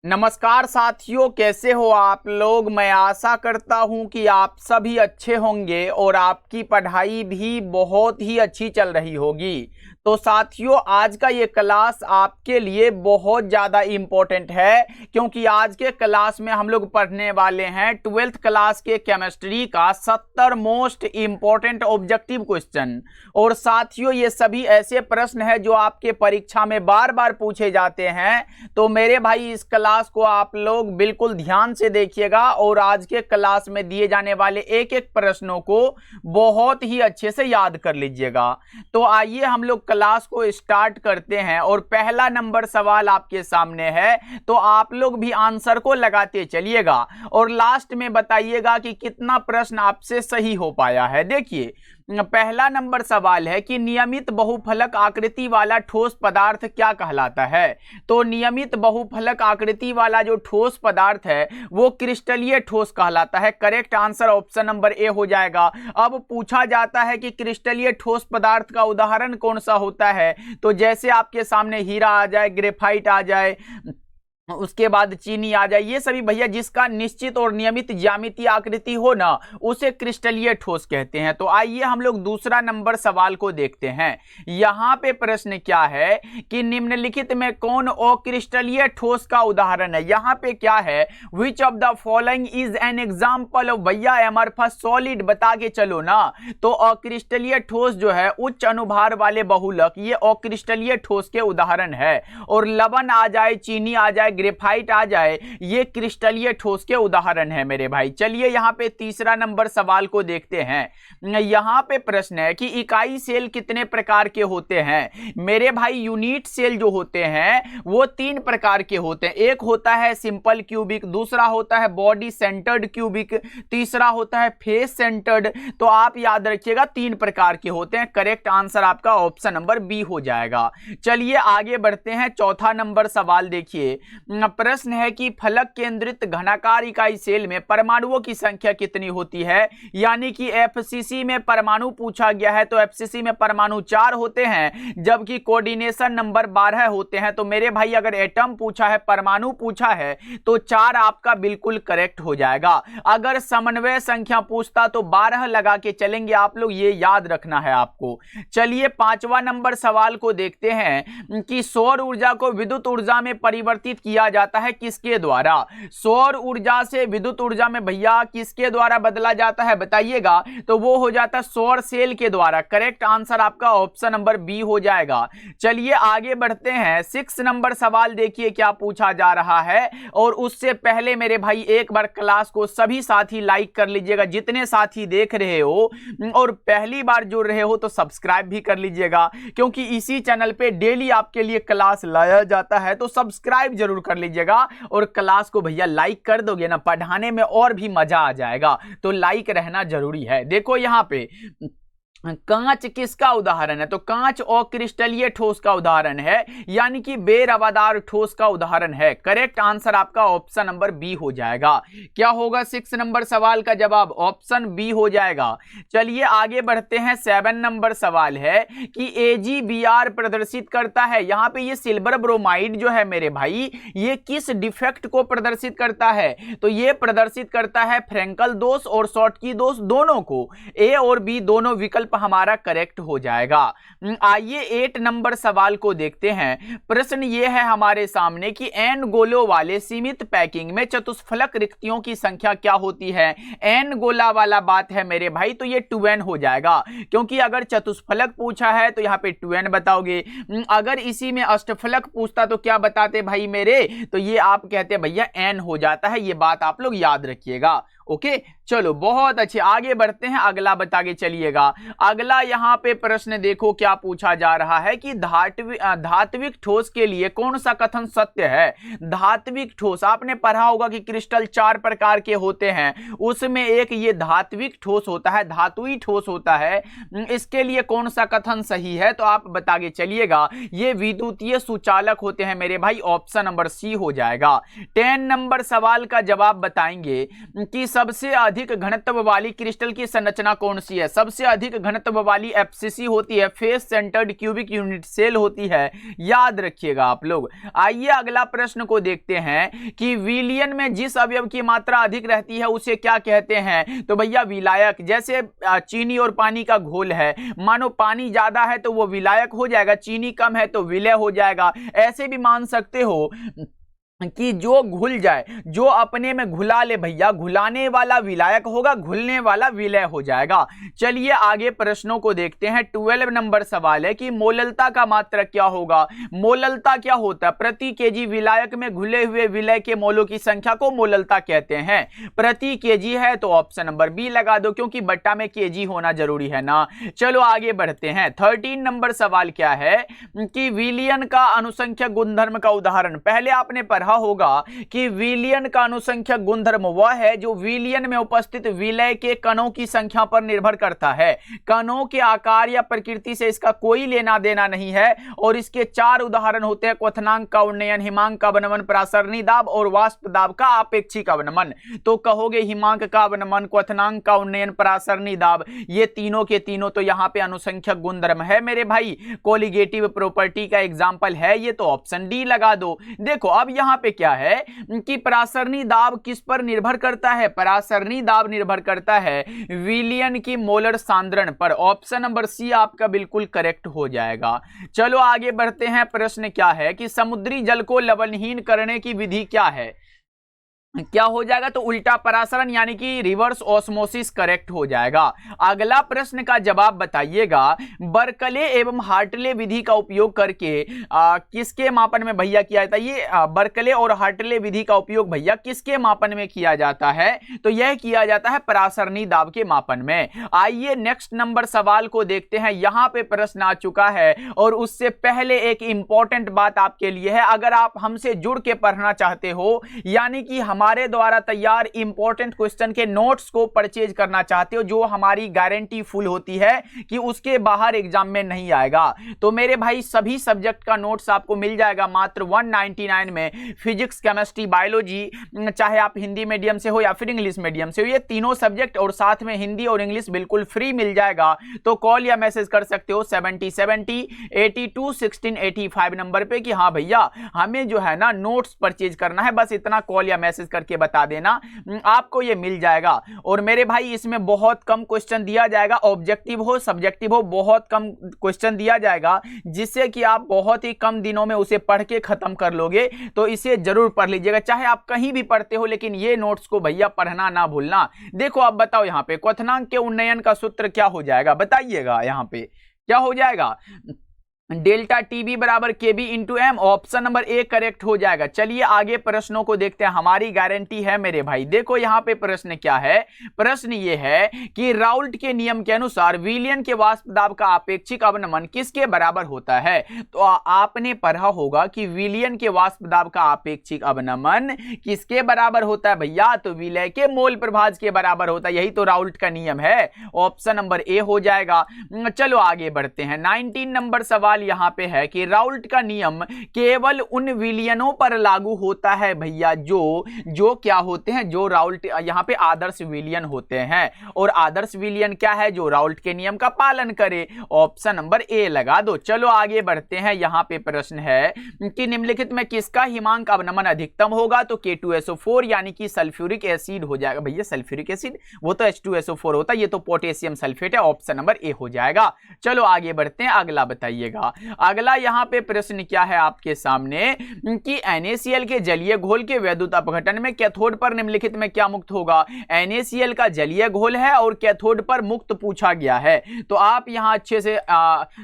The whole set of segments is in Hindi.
नमस्कार साथियों, कैसे हो आप लोग। मैं आशा करता हूं कि आप सभी अच्छे होंगे और आपकी पढ़ाई भी बहुत ही अच्छी चल रही होगी। तो साथियों, आज का ये क्लास आपके लिए बहुत ज़्यादा इम्पोर्टेंट है, क्योंकि आज के क्लास में हम लोग पढ़ने वाले हैं 12th क्लास के केमिस्ट्री का 70 मोस्ट इम्पोर्टेंट ऑब्जेक्टिव क्वेश्चन। और साथियों, ये सभी ऐसे प्रश्न हैं जो आपके परीक्षा में बार बार पूछे जाते हैं। तो मेरे भाई, इस क्लास को आप लोग बिल्कुल ध्यान से देखिएगा और आज के क्लास में दिए जाने वाले एक एक प्रश्नों को बहुत ही अच्छे से याद कर लीजिएगा। तो आइए हम लोग क्लास को स्टार्ट करते हैं और पहला नंबर सवाल आपके सामने है। तो आप लोग भी आंसर को लगाते चलिएगा और लास्ट में बताइएगा कि कितना प्रश्न आपसे सही हो पाया है। देखिए, पहला नंबर सवाल है कि नियमित बहुफलक आकृति वाला ठोस पदार्थ क्या कहलाता है। तो नियमित बहुफलक आकृति वाला जो ठोस पदार्थ है वो क्रिस्टलीय ठोस कहलाता है। करेक्ट आंसर ऑप्शन नंबर ए हो जाएगा। अब पूछा जाता है कि क्रिस्टलीय ठोस पदार्थ का उदाहरण कौन सा होता है। तो जैसे आपके सामने हीरा आ जाए, ग्रेफाइट आ जाए, उसके बाद चीनी आ जाए, ये सभी भैया जिसका निश्चित और नियमित ज्यामितीय आकृति हो ना, उसे क्रिस्टलीय ठोस कहते हैं। तो आइए हम लोग दूसरा नंबर सवाल को देखते हैं। यहां पे प्रश्न क्या है कि निम्नलिखित में कौन अक्रिस्टलीय ठोस का उदाहरण है। यहां पे क्या है, which of the following is an example of, भैया एमरफस सॉलिड बता के चलो ना। तो अक्रिस्टलीय ठोस जो है उच्च अनुभार वाले बहुलक, ये अक्रिस्टलीय ठोस के उदाहरण है। और लवण आ जाए, चीनी आ जाए, ग्रेफाइट आ जाए, ये क्रिस्टलीय ठोस के उदाहरण है मेरे भाई। चलिए यहां पे तीसरा नंबर सवाल को देखते हैं। यहां पे प्रश्न है कि इकाई सेल कितने प्रकार के होते हैं। मेरे भाई, यूनिट सेल जो होते हैं वो 3 प्रकार के होते हैं। एक होता है सिंपल क्यूबिक, दूसरा होता है बॉडी सेंटर्ड क्यूबिक, तीसरा होता है फेस सेंटर्ड। तो आप याद रखिएगा 3 प्रकार के होते हैं। करेक्ट आंसर आपका ऑप्शन नंबर बी हो जाएगा। चलिए आगे बढ़ते हैं। चौथा नंबर सवाल देखिए, प्रश्न है कि फलक केंद्रित घनाकार इकाई सेल में परमाणुओं की संख्या कितनी होती है। यानी कि एफसीसी में परमाणु पूछा गया है, तो एफसीसी में परमाणु 4 होते हैं, जबकि कोऑर्डिनेशन नंबर 12 होते हैं। तो मेरे भाई, अगर एटम पूछा है, परमाणु पूछा है, तो 4 आपका बिल्कुल करेक्ट हो जाएगा। अगर समन्वय संख्या पूछता तो 12 लगा के चलेंगे आप लोग, ये याद रखना है आपको। चलिए पांचवा नंबर सवाल को देखते हैं कि सौर ऊर्जा को विद्युत ऊर्जा में परिवर्तित किया जाता है किसके द्वारा। सौर ऊर्जा से विद्युत ऊर्जा में भैया किसके द्वारा बदला जाता है बताइएगा। तो वो हो जाता है सौर सेल के द्वारा। करेक्ट आंसर आपका ऑप्शन नंबर बी हो जाएगा। चलिए आगे बढ़ते हैं। 6 नंबर सवाल देखिए क्या पूछा जा रहा है। और उससे पहले मेरे भाई, एक बार क्लास को सभी साथी लाइक कर लीजिएगा, जितने साथी देख रहे हो, और पहली बार जुड़ रहे हो तो सब्सक्राइब भी कर लीजिएगा, क्योंकि इसी चैनल पे डेली आपके लिए क्लास लाया जाता है। तो सब्सक्राइब जरूर कर लीजिएगा और क्लास को भैया लाइक कर दोगे ना, पढ़ाने में और भी मजा आ जाएगा। तो लाइक रहना जरूरी है। देखो यहां पे कांच किसका उदाहरण है। तो कांच अक्रिस्टलीय ठोस का उदाहरण है, यानी कि बेरवादार ठोस का उदाहरण है। करेक्ट आंसर आपका ऑप्शन नंबर बी हो जाएगा। क्या होगा 6 नंबर सवाल का जवाब? ऑप्शन बी हो जाएगा। चलिए आगे बढ़ते हैं। 7 नंबर सवाल है कि AgBr प्रदर्शित करता है। यहां पे ये सिल्वर ब्रोमाइड जो है मेरे भाई, ये किस डिफेक्ट को प्रदर्शित करता है। तो ये प्रदर्शित करता है फ्रेंकल दोष और शॉर्टकी दोष दोनों को। ए और बी दोनों विकल्प हमारा करेक्ट हो जाएगा। आइए 8 नंबर सवाल को देखते हैं। प्रश्न यह है हमारे सामने कि n गोलों वाले सीमित पैकिंग में चतुष्फलक रिक्तियों की संख्या क्या होती है। n गोला वाला बात है मेरे भाई, तो ये 2n हो जाएगा, क्योंकि अगर चतुष्फलक पूछा है तो यहाँ पे 2n बताओगे। अगर इसी में अष्टफलक पूछता तो क्या बताते भाई मेरे, तो ये आप कहते भैया n हो जाता है। ये बात आप लोग याद रखिएगा। ओके, चलो बहुत अच्छे, आगे बढ़ते हैं। अगला बता के चलिएगा। अगला यहाँ पे प्रश्न देखो क्या पूछा जा रहा है कि धात्विक ठोस के लिए कौन सा कथन सत्य है। धात्विक ठोस आपने पढ़ा होगा कि क्रिस्टल 4 प्रकार के होते हैं, उसमें एक ये धात्विक ठोस होता है, धातुई ठोस होता है। इसके लिए कौन सा कथन सही है, तो आप बता के चलिएगा। ये विद्युतीय सुचालक होते हैं मेरे भाई। ऑप्शन नंबर सी हो जाएगा। 10 नंबर सवाल का जवाब बताएंगे कि सबसे अधिक घनत्व वाली क्रिस्टल की संरचना कौन सी है? सबसे अधिक घनत्व वाली एफसीसी होती है, face centered cubic unit cell होती है, याद रखिएगा आप लोग। आइए अगला प्रश्न को देखते हैं कि विलयन में जिस अवयव की मात्रा अधिक रहती है उसे क्या कहते हैं? तो भैया विलायक। जैसे चीनी और पानी का घोल है, मानो पानी ज्यादा है तो वो विलायक हो जाएगा, चीनी कम है तो विलय हो जाएगा। ऐसे भी मान सकते हो कि जो घुल जाए, जो अपने में घुला ले भैया, घुलाने वाला विलायक होगा, घुलने वाला विलय हो जाएगा। चलिए आगे प्रश्नों को देखते हैं। 12 नंबर सवाल है कि मोललता का मात्रक क्या होगा? मोललता क्या होता है? प्रति केजी विलायक में घुले हुए विलय के मोलों की संख्या को मोललता कहते हैं। प्रति केजी है तो ऑप्शन नंबर बी लगा दो, क्योंकि बट्टा में केजी होना जरूरी है ना। चलो आगे बढ़ते हैं। 13 नंबर सवाल क्या है कि विलयन का अनुसंख्यक गुणधर्म का उदाहरण। पहले आपने पढ़ा होगा कि विलयन का अनुसंख्यक गुणधर्म वह है जो विलयन में उपस्थित विलय के कणों की संख्या पर निर्भर करता है। कणों के आकार या प्रकृति से इसका कोई लेना देना नहीं है, और इसके 4 उदाहरण होते हैं: क्वथनांक का उन्नयन, हिमांक का अवनमन, प्रासरणी दाब और वाष्प दाब का आपेक्षिक अवनमन। तो कहोगे हिमांक का अवनमन, क्वथनांक का उन्नयन, प्रासरणी दाब, ये तीनों के तीनों तो यहां पे अनुसंख्यक गुणधर्म है मेरे भाई, कोलिगेटिव प्रॉपर्टी का एग्जांपल है ये, तो ऑप्शन डी लगा दो। देखो अब यहां पे क्या है कि प्रासरणी दाब किस पर निर्भर करता है? प्रासरणी दाब निर्भर करता है विलयन की मोलर सांद्रण पर। ऑप्शन नंबर सी आपका बिल्कुल करेक्ट हो जाएगा। चलो आगे बढ़ते हैं। प्रश्न क्या है कि समुद्री जल को लवणहीन करने की विधि क्या है? क्या हो जाएगा? तो उल्टा परासरण यानी कि रिवर्स ऑस्मोसिस करेक्ट हो जाएगा। अगला प्रश्न का जवाब बताइएगा। बर्कले एवं हार्टले विधि का उपयोग करके किसके मापन में भैया किया जाता है? ये बर्कले और हार्टले विधि का उपयोग भैया किसके मापन में किया जाता है? तो यह किया जाता है परासरणी दाब के मापन में। आइए नेक्स्ट नंबर सवाल को देखते हैं। यहां पे प्रश्न आ चुका है, और उससे पहले एक इंपॉर्टेंट बात आपके लिए है। अगर आप हमसे जुड़ के पढ़ना चाहते हो, यानी कि हमारे द्वारा तैयार इंपॉर्टेंट क्वेश्चन के नोट्स को परचेज करना चाहते हो, जो हमारी गारंटी फुल होती है कि उसके बाहर एग्जाम में नहीं आएगा, तो मेरे भाई सभी सब्जेक्ट का नोट्स आपको मिल जाएगा मात्र 199 में। फिजिक्स, केमिस्ट्री, बायोलॉजी, चाहे आप हिंदी मीडियम से हो या फिर इंग्लिश मीडियम से हो, ये तीनों सब्जेक्ट और साथ में हिंदी और इंग्लिश बिल्कुल फ्री मिल जाएगा। तो कॉल या मैसेज कर सकते हो 7070 82 16 85 नंबर पे कि हाँ भैया हमें जो है ना नोट्स परचेज करना है। बस इतना कॉल या मैसेज करके बता देना, आपको ये मिल जाएगा। और मेरे भाई इसमें बहुत कम क्वेश्चन दिया जाएगा, ऑब्जेक्टिव हो सब्जेक्टिव हो, बहुत कम क्वेश्चन दिया जाएगा, जिससे कि आप बहुत ही कम दिनों में उसे पढ़ के खत्म कर लोगे। तो इसे जरूर पढ़ लीजिएगा, चाहे आप कहीं भी पढ़ते हो, लेकिन ये नोट्स को भैया पढ़ना ना भूलना। देखो अब बताओ यहाँ पे क्वथनांक के उन्नयन का सूत्र क्या हो जाएगा? बताइएगा यहाँ पे क्या हो जाएगा? डेल्टा टीबी बराबर KB into M. Option number A correct हो जाएगा। चलिए आगे प्रश्नों को देखते हैं, हमारी गारंटी है मेरे भाई। देखो यहाँ पे प्रश्न क्या है? प्रश्न ये है कि राउल्ट के नियम के अनुसार विलयन के वाष्प दाब का आपेक्षिक अवनमन किसके बराबर होता है? तो आपने पढ़ा होगा कि विलयन के वाष्प दाब का आपेक्षिक अवनमन किसके बराबर होता है भैया? तो विलय के मोल प्रभाज के बराबर होता है। यही तो राउल्ट का नियम है। ऑप्शन नंबर ए हो जाएगा। चलो आगे बढ़ते हैं। 19 नंबर सवाल यहां पे है कि राउल्ट का नियम केवल उन विलयनों पर लागू होता है भैया जो क्या होते हैं, जो राउल्ट यहां पे आदर्श विलयन होते हैं। और आदर्श विलयन क्या है? जो राउल्ट के नियम का पालन करे। ऑप्शन नंबर ए लगा दो। चलो आगे बढ़ते हैं। यहां पे प्रश्न है कि निम्नलिखित में किसका हिमांक अवनमन अधिकतम होगा? तो K2SO4 यानी कि सल्फ्यूरिक एसिड हो जाएगा। भैया सल्फ्यूरिक एसिड वो तो H2SO4 होता है, ये तो पोटेशियम सल्फेट है। ऑप्शन नंबर ए हो जाएगा। चलो आगे बढ़ते हैं, अगला बताइएगा। अगला यहां पे प्रश्न क्या है आपके सामने कि NaCl के जलीय घोल के वैद्युत अपघटन में कैथोड पर निम्नलिखित में क्या मुक्त होगा? NaCl का जलीय घोल है और कैथोड पर मुक्त पूछा गया है, तो आप यहां अच्छे से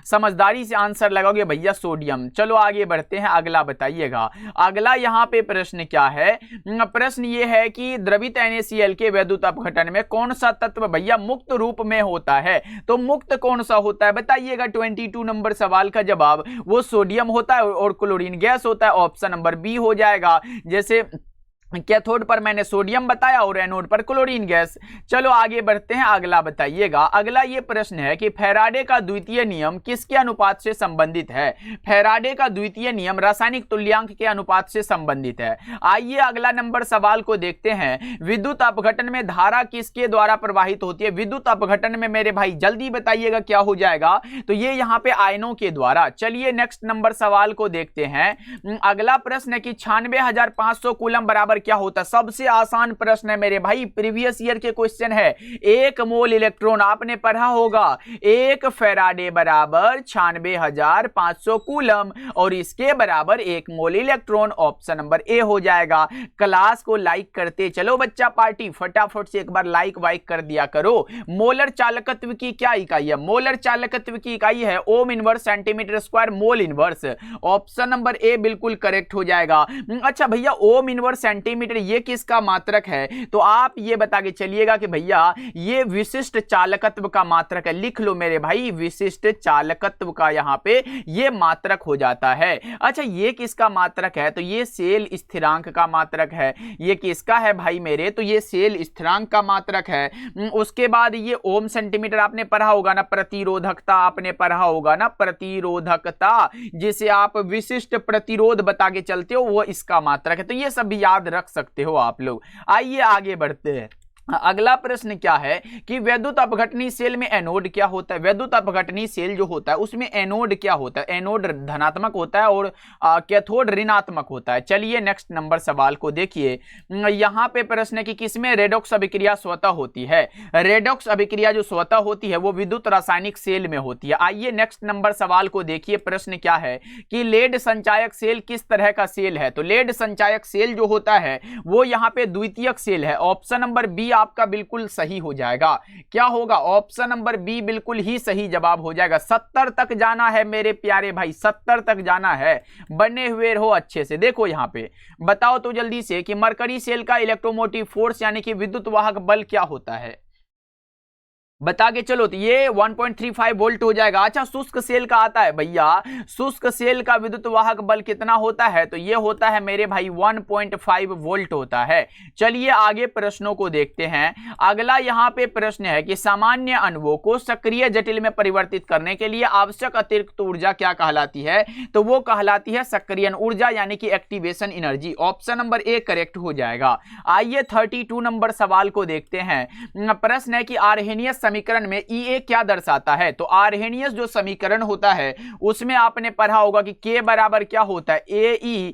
समझदारी से आंसर लगाओगे भैया सोडियम। चलो आगे बढ़ते हैं, अगला बताइएगा। अगला यहां पे प्रश्न क्या है? प्रश्न ये है कि द्रवित NaCl के वैद्युत अपघटन में कौन सा तत्व भैया मुक्त रूप में होता है? तो मुक्त कौन सा होता है बताइएगा। 22 नंबर सवाल का जवाब वो सोडियम होता है और क्लोरीन गैस होता है। ऑप्शन नंबर बी हो जाएगा। जैसे कैथोड पर मैंने सोडियम बताया और एनोड पर क्लोरीन गैस। चलो आगे बढ़ते हैं, अगला बताइएगा। अगला ये प्रश्न है कि फैराडे का द्वितीय नियम किसके अनुपात से संबंधित है? फैराडे का द्वितीय नियम रासायनिक तुल्यांक के अनुपात से संबंधित है। आइए अगला नंबर सवाल को देखते हैं। विद्युत अपघटन में धारा किसके द्वारा प्रवाहित होती है? विद्युत अपघटन में मेरे भाई जल्दी बताइएगा क्या हो जाएगा, तो ये यहाँ पे आयनों के द्वारा। चलिए नेक्स्ट नंबर सवाल को देखते हैं। अगला प्रश्न है कि 96,500 कूलम बराबर क्या होता है? सबसे आसान प्रश्न है मेरे भाई, प्रीवियस ईयर के क्वेश्चन है। 1 मोल इलेक्ट्रॉन आपने पढ़ा होगा, 1 फैराडे बराबर 96,500 कूलम और इसके बराबर 1 मोल इलेक्ट्रॉन। ऑप्शन नंबर ए हो जाएगा। क्लास को लाइक करते चलो बच्चा पार्टी, फटाफट से एक बार लाइक वाइक कर दिया करो। मोलर चालकत्व की क्या इकाई है? मोलर चालकत्व की इकाई है ohm inverse centimetre square mole inverse. Option number ए बिल्कुल करेक्ट हो जाएगा। अच्छा भैया ओम इनवर्स सेंटीमीटर ये किसका मात्रक है? तो आप ये बता के चलिएगा कि भैया ये विशिष्ट चालकत्व का मात्रक है। लिख लो मेरे भाई, विशिष्ट चालकत्व का यहां पे ये मात्रक हो जाता है। अच्छा ये किसका मात्रक है? तो ये सेल स्थिरांक का मात्रक है। ये किसका है भाई मेरे? तो ये सेल स्थिरांक का मात्रक है। उसके बाद ये ओम सेंटीमीटर आपने पढ़ा होगा ना, प्रतिरोधकता आपने पढ़ा होगा ना, प्रतिरोधकता जिसे आप विशिष्ट प्रतिरोध बता के चलते हो वो इसका मात्रक है। तो ये सब याद रख सकते हो आप लोग। आइए आगे बढ़ते हैं। अगला प्रश्न क्या है कि वैद्युत अपघटनी सेल में एनोड क्या होता है? वैद्युत अपघटनी सेल जो होता है उसमें एनोड क्या होता है? एनोड धनात्मक होता है और कैथोड ऋणात्मक होता है। चलिए नेक्स्ट नंबर सवाल को देखिए। यहां पे प्रश्न है कि किसमें रेडॉक्स अभिक्रिया स्वतः होती है? रेडॉक्स अभिक्रिया जो स्वतः होती है वो विद्युत रासायनिक सेल में होती है। आइए नेक्स्ट नंबर सवाल को देखिए। प्रश्न क्या है कि लेड संचायक सेल किस तरह का सेल है? तो लेड संचायक सेल जो होता है वो यहां पे द्वितीयक सेल है। ऑप्शन नंबर बी आपका बिल्कुल सही हो जाएगा। क्या होगा? ऑप्शन नंबर बी बिल्कुल ही सही जवाब हो जाएगा। 70 तक जाना है मेरे प्यारे भाई, 70 तक जाना है। बने हुए रहो अच्छे से। देखो यहां पे बताओ तो जल्दी से कि मरकरी सेल का इलेक्ट्रोमोटिव फोर्स यानी कि विद्युत वाहक बल क्या होता है? बता के चलो। तो ये 1.35 वोल्ट हो जाएगा। अच्छा शुष्क सेल का आता है भैया, शुष्क सेल का विद्युत वाहक बल कितना होता है? तो ये होता है मेरे भाई 1.5 वोल्ट होता है। चलिए आगे प्रश्नों को देखते हैं। अगला यहाँ पे प्रश्न है कि सामान्य अणुओं को सक्रिय जटिल में परिवर्तित करने के लिए आवश्यक अतिरिक्त ऊर्जा क्या कहलाती है? तो वो कहलाती है सक्रियण ऊर्जा यानी कि activation energy. Option number A correct हो जाएगा। आइए 32 नंबर सवाल को देखते हैं। प्रश्न है कि आर्हेनियस समीकरण में Ea क्या दर्शाता है? तो आर्हेनियस जो समीकरण होता है उसमें आपने पढ़ा होगा कि K बराबर क्या होता है? Ae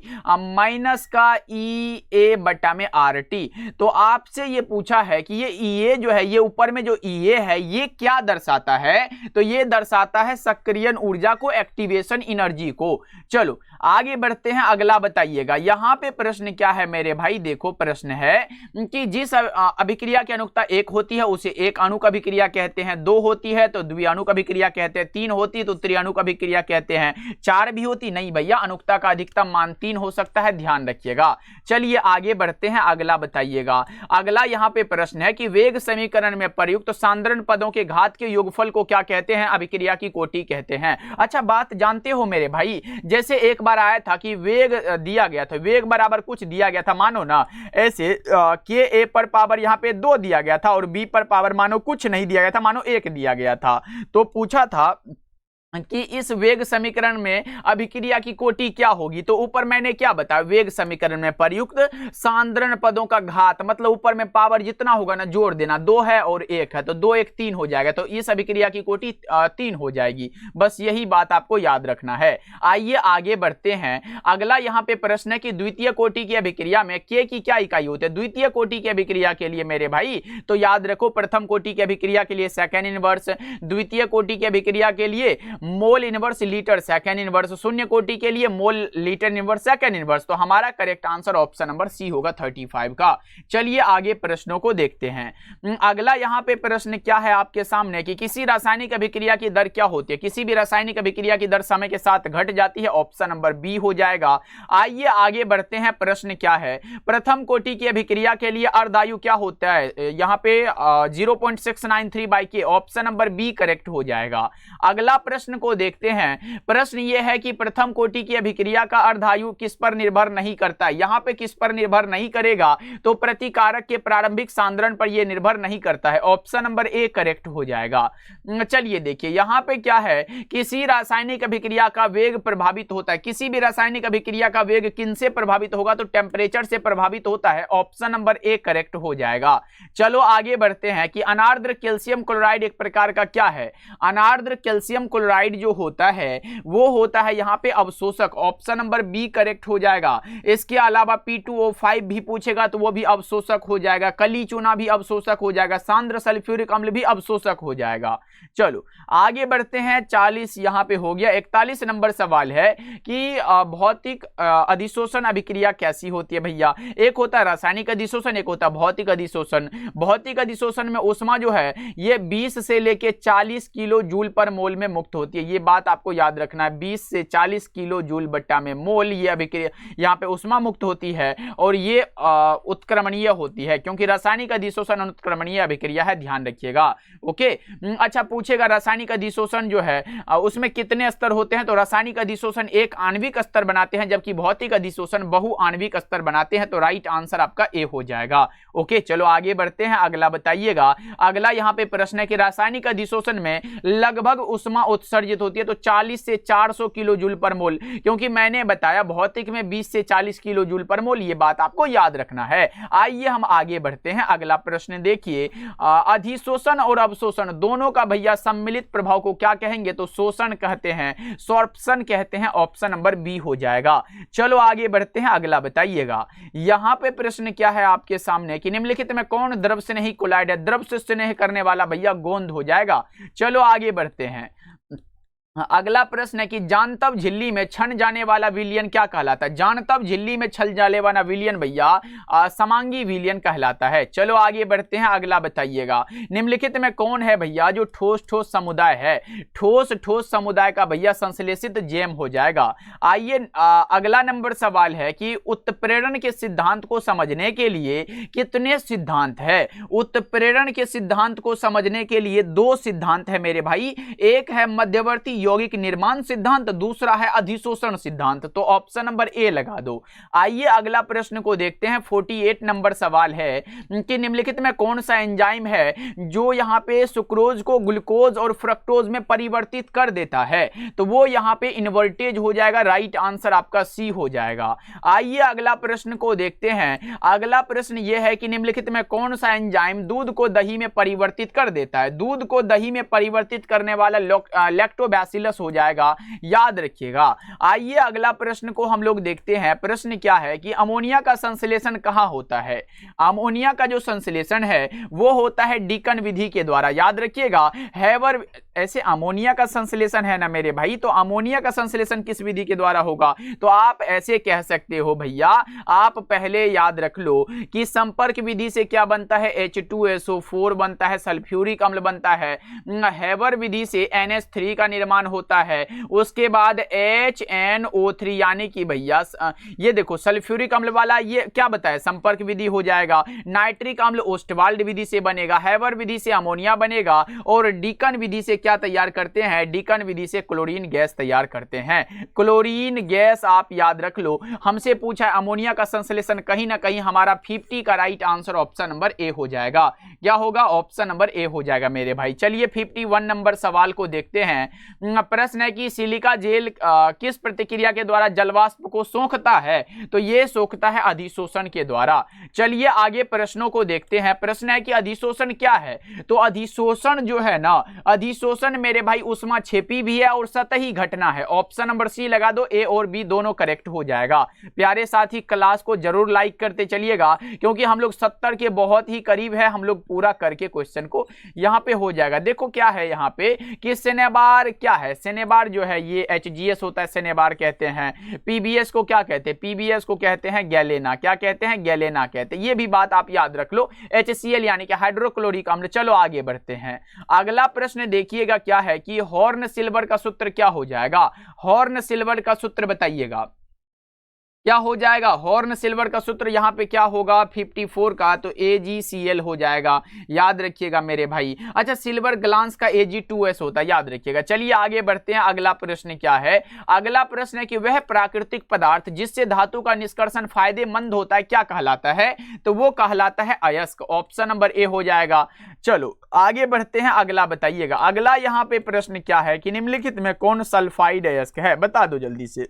माइनस का Ea बटा में RT। तो आपसे ये पूछा है कि ये Ea जो है, ये ऊपर में जो Ea है ये क्या दर्शाता है? तो ये दर्शाता है सक्रियण ऊर्जा को, एक्टिवेशन एनर्जी को। चलो आगे बढ़ते हैं, अगला बताइएगा। यहां पे प्रश्न क्या है मेरे भाई? देखो प्रश्न है कि जिस अभिक्रिया की अनुकता 1 होती है उसे एक अणुक अभिक्रिया कहते हैं, 2 होती है तो द्विअणुक अभिक्रिया कहते हैं, 3 होती है तो त्रिअणुक अभिक्रिया कहते हैं, 4 भी होती नहीं भैया, अनुकता का अधिकतम मान 3 हो सकता है, ध्यान रखिएगा। चलिए आगे बढ़ते हैं, अगला बताइएगा। अगला यहां पे प्रश्न है कि वेग समीकरण में प्रयुक्त सांद्रण पदों के घात के योगफल को क्या कहते हैं? अभिक्रिया की कोटि कहते हैं। अच्छा बात जानते हो मेरे भाई, जैसे एक बार आया था कि वेग दिया गया था, वेग बराबर कुछ दिया गया था, मानो ना ऐसे के ए पर पावर यहां पे 2 दिया गया था और बी पर पावर मानो कुछ नहीं दिया गया था, मानो 1 दिया गया था। तो पूछा था कि इस वेग समीकरण में अभिक्रिया की कोटि क्या होगी? तो ऊपर मैंने क्या बताया? वेग समीकरण में प्रयुक्त सांद्रण पदों का घात, मतलब ऊपर में पावर जितना होगा ना जोड़ देना, 2 है और 1 है तो 2 1 3 हो जाएगा। तो इस अभिक्रिया की कोटि 3 हो जाएगी। बस यही बात आपको याद रखना है। आइए आगे बढ़ते हैं। अगला यहाँ पे प्रश्न है कि द्वितीय कोटि की अभिक्रिया में K की क्या इकाई होती है? द्वितीय कोटि की अभिक्रिया के लिए मेरे भाई तो याद रखो, प्रथम कोटि की अभिक्रिया के लिए सेकेंड इनवर्स, द्वितीय कोटि की अभिक्रिया के लिए mole inverse litre second inverse, शून्य कोटि के लिए mole litre inverse second inverse. तो हमारा correct answer option number C होगा 35 का। चलिए आगे प्रश्नों को देखते हैं। अगला यहां पे प्रश्न क्या है आपके सामने कि किसी रासायनिक अभिक्रिया की दर क्या होती है? किसी भी रासायनिक अभिक्रिया की दर समय के साथ घट जाती है। ऑप्शन नंबर बी हो जाएगा। आइए आगे बढ़ते हैं। प्रश्न क्या है? प्रथम कोटि की अभिक्रिया के लिए अर्धायु क्या होता है? यहां पे 0.693 by K। Option number B correct हो जाएगा। अगला प्रश्न प्रश्न को देखते हैं। प्रश्न यह है कि प्रथम कोटि की अभिक्रिया का अर्धायु किस पर निर्भर नहीं करता। यहां पे किस पर निर्भर नहीं करेगा, तो प्रतिकारक के प्रारंभिक सांद्रण पर यह निर्भर नहीं करता है। ऑप्शन नंबर ए करेक्ट हो जाएगा। चलिए देखिए यहां पे क्या है, किसी रासायनिक अभिक्रिया का वेग प्रभावित होता है। किसी भी रासायनिक अभिक्रिया का वेग किनसे प्रभावित होगा, तो टेम्परेचर से प्रभावित होता है। ऑप्शन नंबर ए करेक्ट हो जाएगा। चलो आगे बढ़ते हैं कि अनार्द्र कैल्शियम क्लोराइड एक प्रकार का क्या है। अनार्द्र कैल्शियम क्लोराइड जो होता है वो होता है यहां पे अवशोषक। ऑप्शन नंबर बी करेक्ट हो जाएगा। इसके अलावा P2O5 भी पूछेगा तो वो भी अवशोषक हो जाएगा। कली चूना भी अवशोषक हो जाएगा। सांद्र सल्फ्यूरिक अम्ल भी अवशोषक हो जाएगा। चलो आगे बढ़ते हैं। 40 यहां पे हो गया। 41 नंबर सवाल है कि भौतिक अधिशोषण अभिक्रिया कैसी होती है भैया। एक होता है रासायनिक अधिशोषण, एक होता है भौतिक अधिशोषण। भौतिक अधिशोषण में ऊष्मा जो है ये 20 से लेके 40 किलो जूल पर मोल में मुक्त होती है। ये बात आपको याद रखना है, 20 से 40 किलो जूल बट्टा में मोल ये अभिक्रिया यहाँ पे ऊष्मा मुक्त होती है और ये उत्क्रमणीय होती है, क्योंकि रासायनिक अधिशोषण उत्क्रमणीय अभिक्रिया है, ध्यान रखिएगा। ओके अच्छा पूछेगा रासायनिक अधिशोषण जो है उसमें कितने स्तर होते हैं, तो रासायनिक अधिशोषण एक आणविक स्तर बनाते हैं, जबकि भौतिक अधिशोषण बहुआण्विक स्तर बनाते हैं। तो राइट आंसर आपका ए हो जाएगा। ओके चलो आगे बढ़ते हैं। अगला बताइएगा। अगला यहाँ पे प्रश्न है कि रासायनिक अधिशोषण में लगभग ऊष्मा उत्सर्जित होती है, तो 40 से 400 किलो जूल पर मोल, क्योंकि मैंने बताया भौतिक में 20 से 40 किलो जूल पर मोल, ये बात आपको याद रखना है। आइए हम आगे बढ़ते हैं। अगला प्रश्न देखिए, अधिशोषण और अवशोषण दोनों का भैया सम्मिलित प्रभाव को क्या कहेंगे, तो शोषण कहते हैं, सॉर्प्शन कहते हैं। ऑप्शन नंबर बी हो जाएगा। चलो आगे बढ़ते हैं। अगला बताइएगा। यहां पे प्रश्न क्या है आपके सामने कि निम्नलिखित में कौन द्रव स्नेही कोलाइड है। द्रव से स्नेह करने वाला भैया गोंद हो जाएगा। चलो आगे बढ़ते हैं। अगला प्रश्न है कि जानतब झिल्ली में छन जाने वाला विलयन क्या कहलाता है। जानतब झिल्ली में छल जाने वाला विलयन भैया समांगी विलयन कहलाता है। चलो आगे बढ़ते हैं। अगला बताइएगा। निम्नलिखित में कौन है भैया जो ठोस ठोस समुदाय है। ठोस ठोस समुदाय का भैया संश्लेषित जेम हो जाएगा। आइए अगला नंबर सवाल है कि उत्प्रेरण के सिद्धांत को समझने के लिए कितने सिद्धांत है। उत्प्रेरण के सिद्धांत को समझने के लिए दो सिद्धांत है मेरे भाई। एक है मध्यवर्ती यौगिक निर्माण सिद्धांत, दूसरा है अधिशोषण सिद्धांत। तो ऑप्शन नंबर ए लगा दो। आइए अगला प्रश्न को देखते हैं। 48 नंबर सवाल है कि निम्नलिखित में कौन सा एंजाइम है जो यहां पे सुक्रोज को ग्लूकोज और फ्रक्टोज में परिवर्तित कर देता है, तो वो यहां पे इन्वर्टेज हो जाएगा। राइट आंसर आपका सी हो जाएगा। आइए अगला प्रश्न को देखते हैं। अगला प्रश्न यह है कि निम्नलिखित में कौन सा एंजाइम दूध को दही में परिवर्तित कर देता है। दूध को दही में परिवर्तित करने वाला लैक्टोबैसिलस हो जाएगा, याद रखिएगा। आइए अगला प्रश्न को हम लोग देखते हैं। प्रश्न क्या है कि अमोनिया का संश्लेषण कहां होता है। अमोनिया का जो संश्लेषण है वो होता है डीकन विधि के द्वारा, याद रखिएगा। हैवर ऐसे अमोनिया का संश्लेषण है ना मेरे भाई, तो अमोनिया का संश्लेषण किस विधि के द्वारा होगा, तो आप ऐसे कह सकते हो भैया, आप पहले याद रख लो कि संपर्क विधि से क्या बनता है, H2SO4 बनता है, सल्फ्यूरिक अम्ल बनता है। हैवर विधि से NH3 का निर्माण होता है, उसके बाद HNO3, यानी कि भैया ये देखो सल्फ्यूरिक अम्ल वाला ये क्या बताया, संपर्क विधि हो जाएगा। नाइट्रिक अम्ल ओस्टवाल्ड विधि से बनेगा, हैवर विधि से अमोनिया बनेगा, और डीकन विधि से क्या तैयार करते हैं, डीकन विधि से क्लोरीन गैस तैयार करते हैं। क्लोरीन गैस आप याद रख लो। हमसे पूछा है अमोनिया का संश्लेषण, कहीं ना कहीं हमारा 50 का राइट आंसर ऑप्शन नंबर ए हो जाएगा। क्या होगा, ऑप्शन नंबर ए हो जाएगा मेरे भाई। चलिए 51 नंबर सवाल को देखते हैं। प्रश्न है कि सिलिका जेल किस प्रतिक्रिया के द्वारा जलवाष्प को सोखता है, तो ये सोखता है अधिशोषण के द्वारा। चलिए आगे प्रश्नों को देखते हैं। प्रश्न है कि अधिशोषण क्या है, तो अधिशोषण जो है ना, अधिशोषण मेरे भाई ऊष्माक्षेपी भी है और सतही घटना है। ऑप्शन नंबर सी लगा दो, ए और बी दोनों करेक्ट हो जाएगा। प्यारे साथी क्लास को जरूर लाइक करते चलिएगा, क्योंकि हम लोग 70 के बहुत ही करीब है, हम लोग पूरा करके क्वेश्चन को यहां पे हो जाएगा। देखो क्या है यहां पे कि सेनेबार क्या है, सेनेबार जो है ये HGS होता है, सेनेबार कहते हैं। PBS को क्या कहते हैं, PBS को कहते हैं गैलेना। क्या कहते हैं, गैलेना कहते हैं। ये भी बात आप याद रख लो, HCl यानी कि हाइड्रोक्लोरिक अम्ल। चलो आगे बढ़ते हैं। अगला प्रश्न देखिएगा क्या है कि हॉर्न सिल्वर का सूत्र क्या हो जाएगा। हॉर्न सिल्वर का सूत्र बताइएगा। क्या हो जाएगा, हॉर्न सिल्वर का सूत्र यहाँ पे क्या होगा 54 का, तो AgCl हो जाएगा, याद रखिएगा मेरे भाई। अच्छा, सिल्वर ग्लांस का Ag2S होता है, याद रखिएगा। चलिए आगे बढ़ते हैं, अगला प्रश्न क्या है, अगला प्रश्न है कि वह प्राकृतिक पदार्थ जिससे धातु का निष्कर्षण फायदेमंद होता है क्या कहलाता है, तो वो कहलाता है अयस्क, ऑप्शन नंबर ए हो जाएगा। चलो आगे बढ़ते हैं, अगला बताइएगा। अगला यहाँ पे प्रश्न क्या है कि निम्नलिखित में कौन सल्फाइड अयस्क है, बता दो जल्दी से।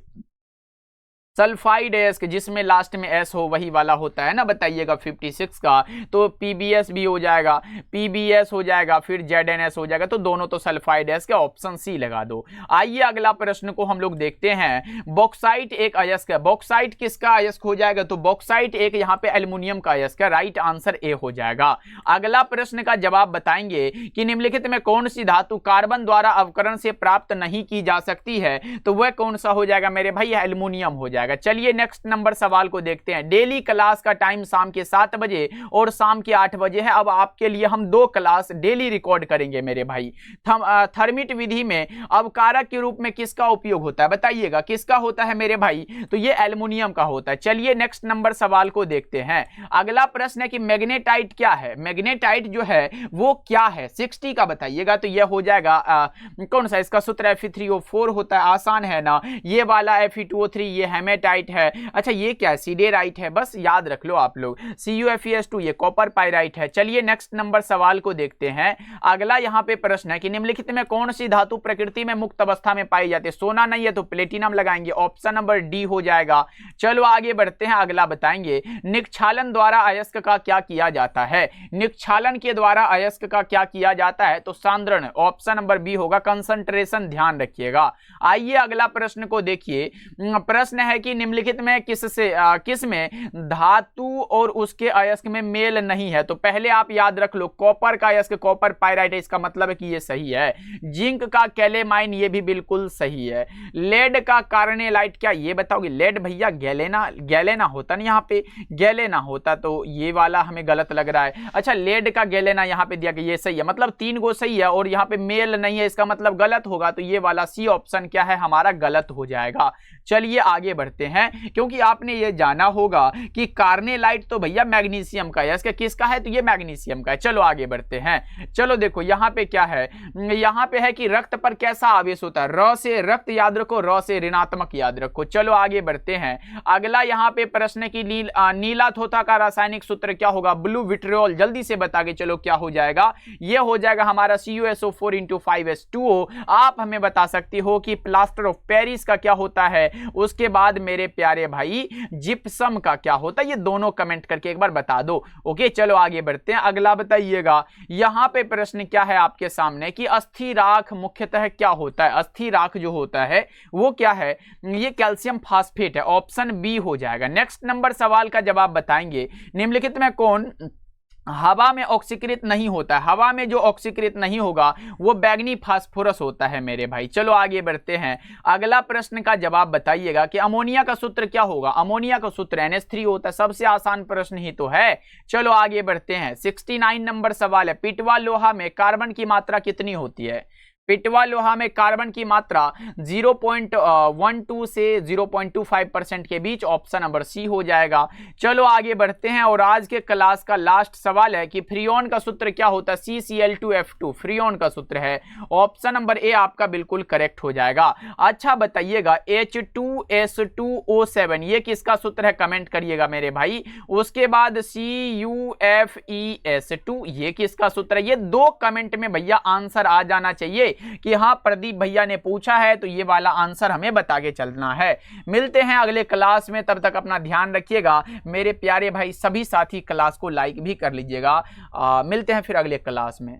सल्फाइड अयस्क जिसमें लास्ट में एस हो वही वाला होता है ना, बताइएगा 56 का, तो PbS भी हो जाएगा, PbS हो जाएगा, फिर ZnS हो जाएगा, तो दोनों तो सल्फाइड अयस्क, ऑप्शन सी लगा दो। आइए अगला प्रश्न को हम लोग देखते हैं। बॉक्साइट एक अयस्क है, बॉक्साइट किसका अयस्क हो जाएगा, तो बॉक्साइट एक यहाँ पे एल्युमिनियम का अयस्क है, राइट आंसर ए हो जाएगा। अगला प्रश्न का जवाब बताएंगे कि निम्नलिखित में कौन सी धातु कार्बन द्वारा अवकरण से प्राप्त नहीं की जा सकती है, तो वह कौन सा हो जाएगा मेरे भाई, एल्युमिनियम हो जाएगा। चलिए नेक्स्ट नंबर सवाल को देखते हैं। डेली क्लास का टाइम शाम के 7 बजे और शाम के 8 बजे है। अब आपके लिए हम 2 क्लास डेली रिकॉर्ड करेंगे मेरे भाई। थर्मिट विधि में अवकारक के रूप में किसका उपयोग होता है, बताइएगा किसका होता है मेरे भाई, तो ये एल्युमिनियम का होता है। चलिए नेक्स्ट नंबर सवाल को देखते हैं। अगला प्रश्न है कि मैग्नेटाइट क्या है, मैग्नेटाइट जो है वो क्या है, 60 का बताइएगा, तो यह हो जाएगा कौन सा, इसका सूत्र Fe3O4 होता है, आसान है ना, ये वाला Fe2O3 ये हेमेटाइट है। अच्छा ये क्या सीडेराइट है, बस याद रख लो आप लोग। CuFeS2 ये कॉपर पाइराइट है। चलिए नेक्स्ट नंबर सवाल को देखते हैं। अगला यहाँ पे प्रश्न है कि निम्नलिखित में कौन सी धातु प्रकृति में मुक्त अवस्था में पाई जाती है, सोना नहीं है तो प्लेटिनम लगाएंगे, ऑप्शन नंबर डी हो जाएगा। चलो आगे बढ़ते हैं, अगला बताएंगे। निक्षालन द्वारा अयस्क का क्या किया जाता है, निक्षालन के द्वारा अयस्क का क्या किया जाता है, तो सांद्रण, ऑप्शन नंबर बी होगा, कंसंट्रेशन, ध्यान रखिएगा। आइए अगला प्रश्न को देखिए। प्रश्न है कि निम्नलिखित में किस में धातु और उसके अयस्क में मेल नहीं है, तो पहले आप याद रख लो, कॉपर का अयस्क कॉपर पाइराइट है, इसका मतलब है कि ये सही है। जिंक का कैलेमाइन ये भी बिल्कुल सही है। लेड का कार्नेलाइट क्या, ये बताओगे, लेड भैया गैलेना होता ना, यहाँ पे गैलेना होता, तो ये वाला हमें गलत लग रहा है। अच्छा लेड का गैलेना यहाँ पे दिया कि ये सही है, मतलब 3 गो सही है और यहाँ पे मेल नहीं है, इसका मतलब गलत होगा, तो ये वाला सी ऑप्शन क्या है हमारा, गलत हो जाएगा। चलिए आगे बढ़ते हैं, क्योंकि आपने ये जाना होगा कि कार्नेलाइट तो भैया मैग्नीशियम का है, इसका किसका है, तो ये मैग्नीशियम का है। चलो आगे बढ़ते हैं। चलो देखो यहाँ पे क्या है, यहाँ पे है कि रक्त पर कैसा आवेश होता है, र से रक्त याद रखो, र से ऋणात्मक याद रखो। चलो आगे बढ़ते हैं। अगला यहाँ पे प्रश्न की नीला थोथा का रासायनिक सूत्र क्या होगा, ब्लू विट्रियोल, जल्दी से बता के चलो क्या हो जाएगा, ये हो जाएगा हमारा CuSO4 × 5H2O। आप हमें बता सकती हो कि प्लास्टर ऑफ पेरिस का क्या होता है, उसके बाद मेरे प्यारे भाई जिप्सम का क्या होता है, ये दोनों कमेंट करके एक बार बता दो। ओके चलो आगे बढ़ते हैं। अगला बताइएगा, यहां पे प्रश्न क्या है आपके सामने कि अस्थि राख मुख्यतः क्या होता है, अस्थि राख जो होता है वो क्या है, ये कैल्शियम फास्फेट है, ऑप्शन बी हो जाएगा। नेक्स्ट नंबर सवाल का जवाब बताएंगे। निम्नलिखित में कौन हवा में ऑक्सीकृत नहीं होता है, हवा में जो ऑक्सीकृत नहीं होगा वो बैगनी फास्फोरस होता है मेरे भाई। चलो आगे बढ़ते हैं। अगला प्रश्न का जवाब बताइएगा कि अमोनिया का सूत्र क्या होगा, अमोनिया का सूत्र NH3 होता है, सबसे आसान प्रश्न ही तो है। चलो आगे बढ़ते हैं। 69 नंबर सवाल है, पिटवा लोहा में कार्बन की मात्रा कितनी होती है, पिटवा लोहा में कार्बन की मात्रा 0.12 से 0.25% के बीच, ऑप्शन नंबर सी हो जाएगा। चलो आगे बढ़ते हैं और आज के क्लास का लास्ट सवाल है कि फ्रियोन का सूत्र क्या होता है, CCl2F2 फ्रियोन का सूत्र है, ऑप्शन नंबर ए आपका बिल्कुल करेक्ट हो जाएगा। अच्छा बताइएगा H2S2O7 ये किसका सूत्र है, कमेंट करिएगा मेरे भाई। उसके बाद CuFeS2 ये किसका सूत्र है, ये 2 कमेंट में भैया आंसर आ जाना चाहिए कि हाँ प्रदीप भैया ने पूछा है, तो ये वाला आंसर हमें बता के चलना है। मिलते हैं अगले क्लास में, तब तक अपना ध्यान रखिएगा मेरे प्यारे भाई। सभी साथी क्लास को लाइक भी कर लीजिएगा। मिलते हैं फिर अगले क्लास में।